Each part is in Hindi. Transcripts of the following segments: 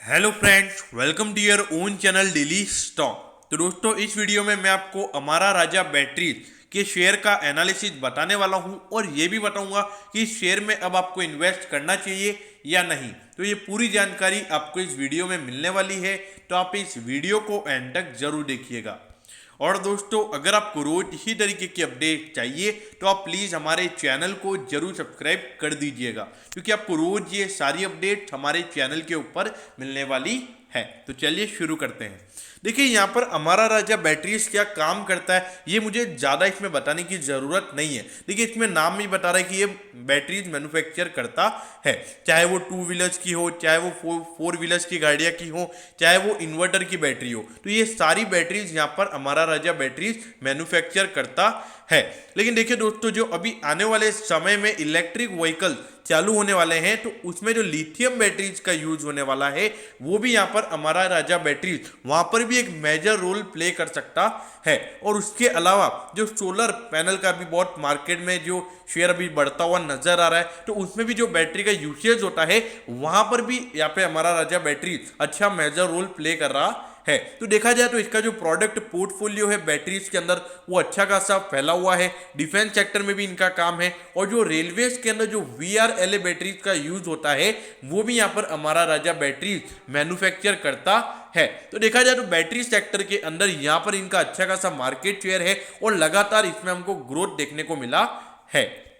Hello friends, welcome to your own channel daily stock. तो दोस्तों, इस वीडियो में मैं आपको अमारा राजा बैटरीज के शेयर का एनालिसिस बताने वाला हूं और ये भी बताऊंगा कि इस शेयर में अब आपको इन्वेस्ट करना चाहिए या नहीं। तो ये पूरी जानकारी आपको इस वीडियो में मिलने वाली है, तो आप इस वीडियो को एंड तक जरूर देखिएगा। और दोस्तों, अगर आपको रोज इसी तरीके की अपडेट चाहिए तो आप प्लीज़ हमारे चैनल को जरूर सब्सक्राइब कर दीजिएगा, क्योंकि आपको रोज ये सारी अपडेट हमारे चैनल के ऊपर मिलने वाली है। तो चलिए शुरू करते हैं। देखिए, यहाँ पर अमारा राजा बैटरीज क्या काम करता है ये मुझे ज़्यादा इसमें बताने की ज़रूरत नहीं है। देखिए, इसमें नाम ही बता रहा है कि ये बैटरीज मैन्युफैक्चर करता है, चाहे वो 2 व्हीलर्स की हो, चाहे वो 4 व्हीलर्स की गाड़ियाँ की हो, चाहे वो इन्वर्टर की बैटरी हो। तो ये सारी बैटरीज यहाँ पर अमारा राजा बैटरीज मैन्युफैक्चर करता है। लेकिन देखिए दोस्तों, जो अभी आने वाले समय में इलेक्ट्रिक व्हीकल चालू होने वाले हैं, तो उसमें जो लिथियम बैटरीज का यूज होने वाला है वो भी यहाँ पर अमारा राजा बैटरीज वहां पर भी एक मेजर रोल प्ले कर सकता है। और उसके अलावा जो सोलर पैनल का भी बहुत मार्केट में जो शेयर अभी बढ़ता हुआ नजर आ रहा है, तो उसमें भी जो बैटरी का यूसेज होता है वहां पर भी यहाँ पे अमारा राजा बैटरीज अच्छा मेजर रोल प्ले कर रहा है। तो देखा जाए तो इसका जो प्रोडक्ट पोर्टफोलियो है बैटरीज के अंदर वो अच्छा खासा फैला हुआ है। डिफेंस सेक्टर में भी इनका काम है, और जो रेलवेज के अंदर जो VRLA बैटरीज का यूज होता है वो भी यहाँ पर अमारा राजा बैटरीज मैन्युफैक्चर करता है। तो देखा जाए तो बैटरी सेक्टर के अंदर यहाँ पर इनका अच्छा खासा मार्केट शेयर है और लगातार इसमें हमको ग्रोथ देखने को मिला है।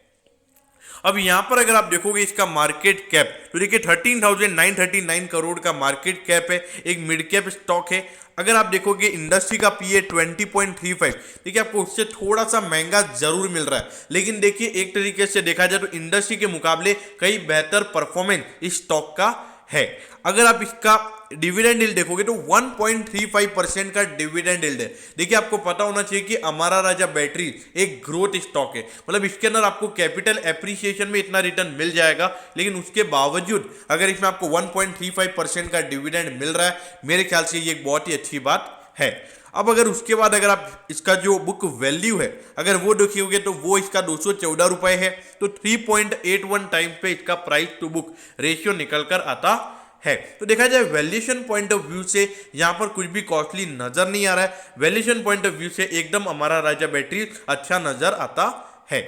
अब यहां पर अगर आप देखोगे इसका मार्केट कैप, तो देखिए 13,939 करोड़ का मार्केट कैप है, एक मिड कैप स्टॉक है। अगर आप देखोगे इंडस्ट्री का पीए 20.35, देखिए आपको उससे थोड़ा सा महंगा जरूर मिल रहा है, लेकिन देखिए एक तरीके से देखा जाए तो इंडस्ट्री के मुकाबले कई बेहतर परफॉर्मेंस इस स्टॉक का है। अगर आप इसका डिविडेंड यील्ड देखोगे तो 1.35% का डिविडेंड यील्ड है। देखिए, आपको पता होना चाहिए कि अमारा राजा बैटरी एक ग्रोथ स्टॉक है, मतलब इसके अंदर आपको कैपिटल एप्रिसिएशन में इतना रिटर्न मिल जाएगा, लेकिन उसके बावजूद अगर इसमें आपको 1.35% का डिविडेंड मिल रहा है, मेरे ख्याल से ये एक बहुत ही अच्छी बात है। अब अगर उसके बाद अगर आप इसका जो बुक वैल्यू है अगर वो देखिएगे तो वो इसका 214 रुपए है, तो 3.81 टाइम्स पे इसका प्राइस टू बुक रेशियो निकल कर आता है। तो देखा जाए वैल्यूएशन पॉइंट ऑफ व्यू से यहाँ पर कुछ भी कॉस्टली नजर नहीं आ रहा है। वैल्यूएशन पॉइंट ऑफ व्यू से एकदम हमारा राजा बैटरी अच्छा नजर आता है।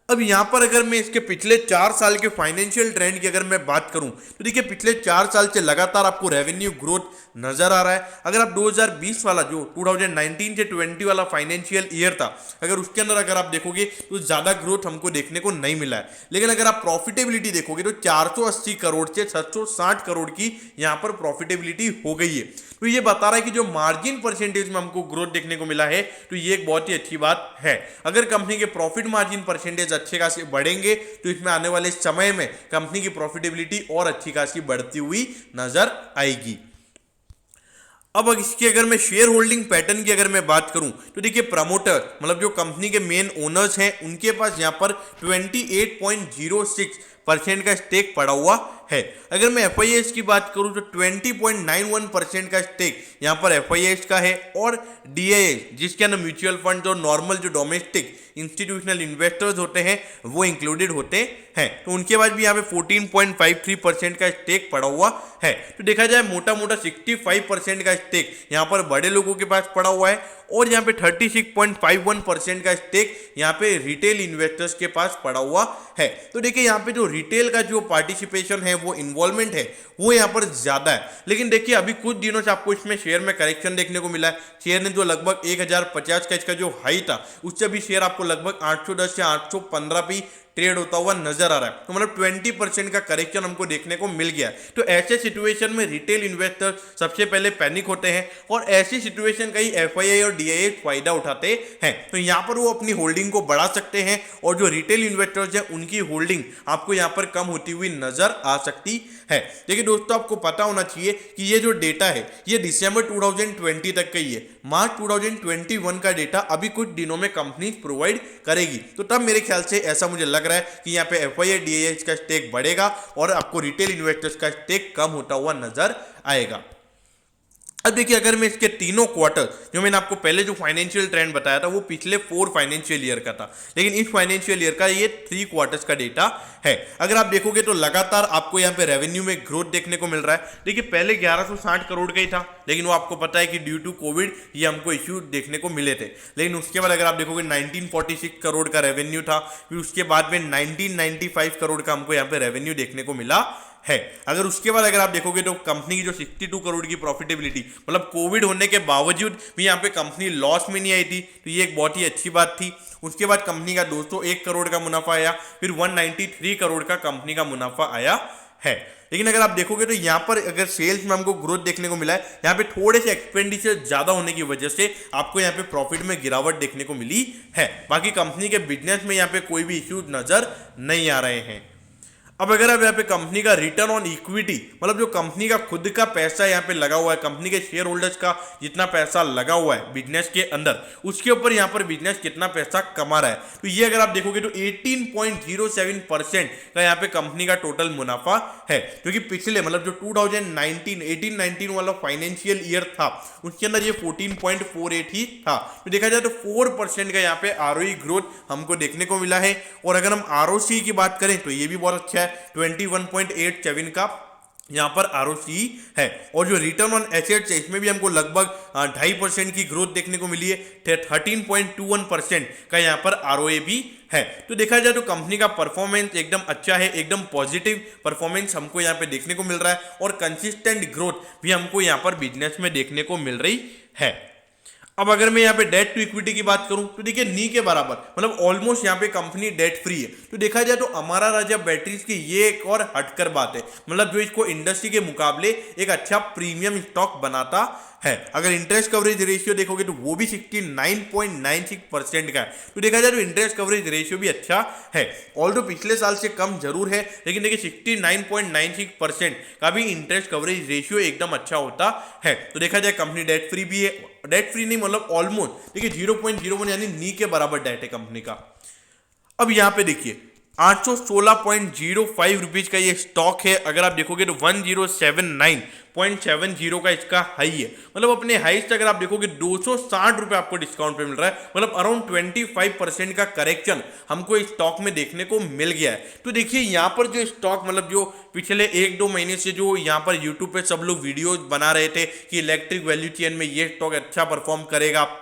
अब यहां पर अगर मैं इसके पिछले 4 साल के फाइनेंशियल ट्रेंड की अगर मैं बात करूं, तो देखिए पिछले 4 साल से लगातार आपको रेवेन्यू ग्रोथ नजर आ रहा है। अगर आप 2020 वाला जो 2019 से 20 वाला फाइनेंशियल ईयर था, अगर उसके अंदर अगर आप देखोगे तो ज्यादा ग्रोथ हमको देखने को नहीं मिला है। लेकिन अगर आप प्रॉफिटेबिलिटी देखोगे तो 480 करोड़ से 760 करोड़ की यहां पर प्रॉफिटेबिलिटी हो गई है। तो ये बता रहा है कि जो मार्जिन परसेंटेज में हमको ग्रोथ देखने को मिला है, तो ये एक बहुत ही अच्छी बात है। अगर कंपनी के प्रॉफिट मार्जिन परसेंटेज अच्छे खासे बढ़ेंगे तो इसमें आने वाले समय में कंपनी की प्रॉफिटेबिलिटी और अच्छी खासी बढ़ती हुई नजर आएगी। अब इसकी अगर मैं शेयर होल्डिंग पैटर्न की अगर मैं बात करूं, तो देखिए प्रमोटर मतलब जो कंपनी के मेन ओनर्स हैं उनके पास यहां पर 28.06% का स्टेक पड़ा हुआ है। अगर मैं FIS की बात करूं तो 20.91% का स्टेक यहां पर FIS का है, और DIS जिसके अंदर म्यूचुअल फंड और नॉर्मल जो डोमेस्टिक इंस्टीट्यूशनल इन्वेस्टर्स होते हैं वो इंक्लूडेड होते हैं, तो उनके पास भी यहाँ पे 14.53% का स्टेक पड़ा हुआ है। तो देखा जाए मोटा मोटा 65% का स्टेक यहाँ पर बड़े लोगों के पास पड़ा हुआ है, और यहाँ पे 36.51% का स्टेक यहाँ पे रिटेल इन्वेस्टर्स के पास पड़ा हुआ है। तो देखिए यहाँ पे जो रिटेल का जो पार्टिसिपेशन है वो इन्वॉल्वमेंट है वो यहाँ पर ज्यादा है। लेकिन देखिए अभी कुछ दिनों से आपको इसमें शेयर में करेक्शन देखने को मिला है। शेयर ने जो लगभग 1050 का इसका जो हाई था, उससे भी शेयर आपको लगभग 810 या 815 पे ट्रेड होता हुआ नजर आ रहा है। तो मतलब 20% का करेक्शन हमको देखने को मिल गया है। तो ऐसे सिचुएशन में रिटेल इन्वेस्टर सबसे पहले पैनिक होते हैं, और ऐसी सिचुएशन का ही FII और DIS फायदा उठाते हैं। तो यहाँ पर वो अपनी होल्डिंग को बढ़ा सकते हैं, और जो रिटेल इन्वेस्टर्स हैं उनकी होल्डिंग आपको यहाँ पर कम होती हुई नजर आ सकती है। देखिए दोस्तों, आपको पता होना चाहिए कि ये जो डेटा है ये दिसंबर 2020 तक का ही है। मार्च 2021 का डेटा अभी कुछ दिनों में कंपनी प्रोवाइड करेगी, तो तब मेरे ख्याल से ऐसा मुझे लग रहा है कि यहाँ पे FII DIS का स्टेक बढ़ेगा और आपको रिटेल इन्वेस्टर्स का स्टेक कम होता हुआ नजर आएगा। अब देखिए, अगर मैं इसके तीनों क्वार्टर, जो मैंने आपको पहले जो फाइनेंशियल ट्रेंड बताया था वो पिछले 4 फाइनेंशियल ईयर का था, लेकिन इस फाइनेंशियल ईयर का ये 3 क्वार्टर्स का डेटा है। अगर आप देखोगे तो लगातार आपको यहाँ पे रेवेन्यू में ग्रोथ देखने को मिल रहा है। देखिए, पहले 1160 करोड़ का ही था, लेकिन वो आपको पता है कि ड्यू टू कोविड ये हमको इश्यू देखने को मिले थे। लेकिन उसके बाद अगर आप देखोगे 1946 करोड़ का रेवेन्यू था, फिर उसके बाद में 1995 करोड़ का हमको यहाँ पे रेवेन्यू देखने को मिला है। अगर उसके बाद अगर आप देखोगे तो कंपनी की जो 62 करोड़ की प्रॉफिटेबिलिटी, मतलब कोविड होने के बावजूद भी यहाँ पे कंपनी लॉस में नहीं आई थी, तो ये एक बहुत ही अच्छी बात थी। उसके बाद कंपनी का 201 करोड़ का मुनाफा आया, फिर 193 करोड़ का कंपनी का मुनाफा आया है। लेकिन अगर आप देखोगे तो यहाँ पर अगर सेल्स में हमको ग्रोथ देखने को मिला है, यहाँ पे थोड़े से एक्सपेंडिचर ज्यादा होने की वजह से आपको यहाँ पे प्रॉफिट में गिरावट देखने को मिली है। बाकी कंपनी के बिजनेस में यहाँ पे कोई भी इश्यूज नजर नहीं आ रहे हैं। अब अगर आप यहाँ पे कंपनी का रिटर्न ऑन इक्विटी, मतलब जो कंपनी का खुद का पैसा यहाँ पे लगा हुआ है, कंपनी के शेयर होल्डर्स का जितना पैसा लगा हुआ है बिजनेस के अंदर, उसके ऊपर यहाँ पर बिजनेस कितना पैसा कमा रहा है, तो ये अगर आप देखोगे तो 18.07% का यहाँ पे कंपनी का टोटल मुनाफा है। क्योंकि पिछले मतलब जो 2018-19 वाला फाइनेंशियल ईयर था उसके अंदर ये 14.48 ही था। तो देखा जाए तो 4% का यहाँ पे आरओई ग्रोथ हमको देखने को मिला है। और अगर हम आरओसी की बात करें तो ये भी बहुत अच्छा है, 21.87 का यहाँ पर आरओसी है। और जो रिटर्न ऑन एसेट्स है इसमें भी हमको लगभग 2.5% की ग्रोथ देखने को मिली है, 13.21% का यहाँ पर आरओए भी है। तो देखा जाए तो कंपनी का परफॉर्मेंस एकदम अच्छा है, एकदम पॉजिटिव परफॉर्मेंस हमको यहाँ पे देखने को मिल रहा है और कंसिस्टेंट ग्रोथ भी हमको यहाँ पर बिजनेस में देखने को मिल रही है। अब अगर मैं यहाँ पे डेट टू इक्विटी की बात करूं तो देखिए नी के बराबर, मतलब ऑलमोस्ट यहाँ पे कंपनी डेट फ्री है। तो देखा जाए तो अमारा राजा बैटरीज की ये एक और हटकर बात है, मतलब जो इसको इंडस्ट्री के मुकाबले एक अच्छा प्रीमियम स्टॉक बनाता है। अगर इंटरेस्ट कवरेज रेशियो देखोगे तो वो भी 69.96% का है। तो देखा जाए तो इंटरेस्ट कवरेज रेशियो भी अच्छा है, ऑल्दो पिछले साल से कम जरूर है, लेकिन देखिए 69.96% का भी इंटरेस्ट कवरेज रेशियो एकदम अच्छा होता है। तो देखा जाए कंपनी डेट फ्री भी है, डेट फ्री नहीं मतलब ऑलमोस्ट देखिए 0.01 यानी नी के बराबर डेट है कंपनी का। अब यहां पे देखिए 816.05 रुपीज का ये स्टॉक है। अगर आप देखोगे तो 1079.70 का इसका हाई है, मतलब अपने हाई से अगर आप देखोगे 260 रुपए आपको डिस्काउंट पे मिल रहा है, मतलब अराउंड 25% का करेक्शन हमको इस स्टॉक में देखने को मिल गया है। तो देखिए यहाँ पर जो स्टॉक, मतलब जो पिछले 1-2 महीने से जो यहाँ पर यूट्यूब पे सब लोग वीडियो बना रहे थे कि इलेक्ट्रिक वैल्यू चेन में ये स्टॉक अच्छा परफॉर्म करेगा,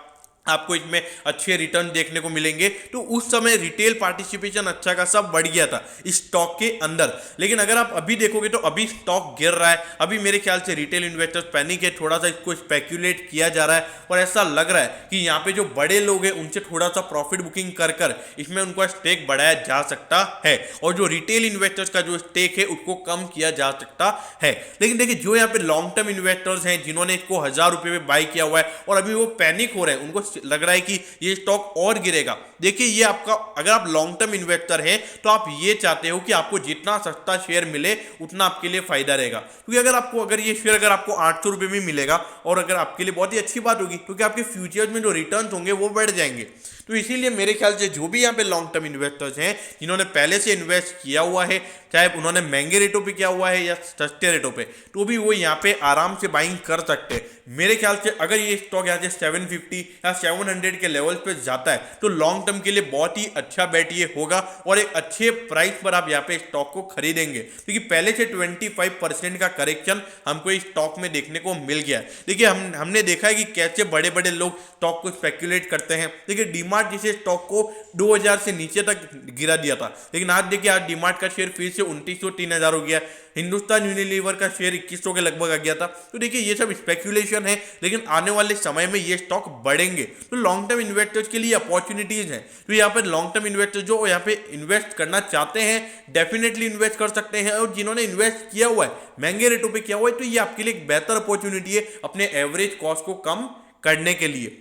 आपको इसमें अच्छे रिटर्न देखने को मिलेंगे, तो उस समय रिटेल पार्टिसिपेशन अच्छा खासा बढ़ गया था इस स्टॉक के अंदर। लेकिन अगर आप अभी देखोगे तो अभी स्टॉक गिर रहा है, अभी मेरे ख्याल से रिटेल इन्वेस्टर्स पैनिक है, थोड़ा सा इसको स्पेक्यूलेट किया जा रहा है और ऐसा लग रहा है कि यहाँ पे जो बड़े लोग हैं उनसे थोड़ा सा प्रॉफिट बुकिंग कर कर इसमें उनका स्टेक बढ़ाया जा सकता है और जो रिटेल इन्वेस्टर्स का जो स्टेक है उसको कम किया जा सकता है। लेकिन देखिए जो यहाँ पे लॉन्ग टर्म इन्वेस्टर्स हैं जिन्होंने इसको 1000 रुपए में बाय किया हुआ है और अभी वो पैनिक हो रहे हैं, उनको लग रहा है कि ये स्टॉक और गिरेगा। देखिए ये आपका, अगर आप लॉन्ग टर्म इन्वेस्टर हैं तो आप ये चाहते हो कि आपको जितना सस्ता शेयर मिले उतना आपके लिए फायदा रहेगा, क्योंकि अगर ये शेयर अगर आपको 800 रुपए में मिलेगा और अगर आपके लिए बहुत ही अच्छी बात होगी क्योंकि आपके फ्यूचर्स में जो रिटर्न होंगे वो बढ़ जाएंगे। तो इसीलिए मेरे ख्याल से जो भी यहाँ पे लॉन्ग टर्म इन्वेस्टर्स हैं जिन्होंने पहले से इन्वेस्ट किया हुआ है, चाहे उन्होंने महंगे रेटों पे किया हुआ है या सस्ते रेटों पे, तो भी वो यहाँ पे आराम से बाइंग कर सकते हैं। मेरे ख्याल से अगर ये स्टॉक यहाँ से 750 या 700 के लेवल पे जाता है तो लॉन्ग टर्म के लिए बहुत ही अच्छा बेट ये होगा और एक अच्छे प्राइस पर आप यहाँ पे स्टॉक को खरीदेंगे, क्योंकि पहले से 25% का करेक्शन हमको इस स्टॉक में देखने को मिल गया है। देखिए हमने देखा है कि कैसे बड़े बड़े लोग स्टॉक को स्पेक्यूलेट करते हैं। देखिए डीमार्ट जिसे स्टॉक को 2000 से नीचे तक गिरा दिया था, लेकिन आज देखिए आज डीमार्ट का शेयर फिर से 2900-3000 हो गया। हिंदुस्तान यूनिलीवर का शेयर 2100 के लगभग आ गया था। तो देखिए ये सब स्पेक्यूलेशन है, लेकिन आने वाले समय में ये स्टॉक बढ़ेंगे। तो लॉन्ग टर्म इन्वेस्टर्स के लिए अपॉर्चुनिटीज हैं। तो यहाँ पर लॉन्ग टर्म इन्वेस्टर्स जो यहाँ पे इन्वेस्ट करना चाहते हैं डेफिनेटली इन्वेस्ट कर सकते हैं, और जिन्होंने इन्वेस्ट किया हुआ है महंगे रेटों पर किया हुआ है तो ये आपके लिए एक बेहतर अपॉर्चुनिटी है अपने एवरेज कॉस्ट को कम करने के लिए।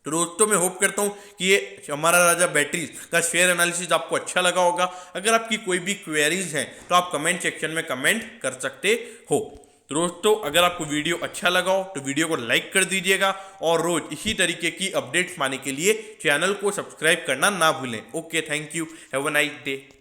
तो दोस्तों मैं होप करता हूं कि ये हमारा राजा बैटरीज का शेयर एनालिसिस आपको अच्छा लगा होगा। अगर आपकी कोई भी क्वेरीज हैं तो आप कमेंट सेक्शन में कमेंट कर सकते हो। तो दोस्तों अगर आपको वीडियो अच्छा लगा हो तो वीडियो को लाइक कर दीजिएगा और रोज इसी तरीके की अपडेट्स पाने के लिए चैनल को सब्सक्राइब करना ना भूलें। Okay, thank you, have a nice day.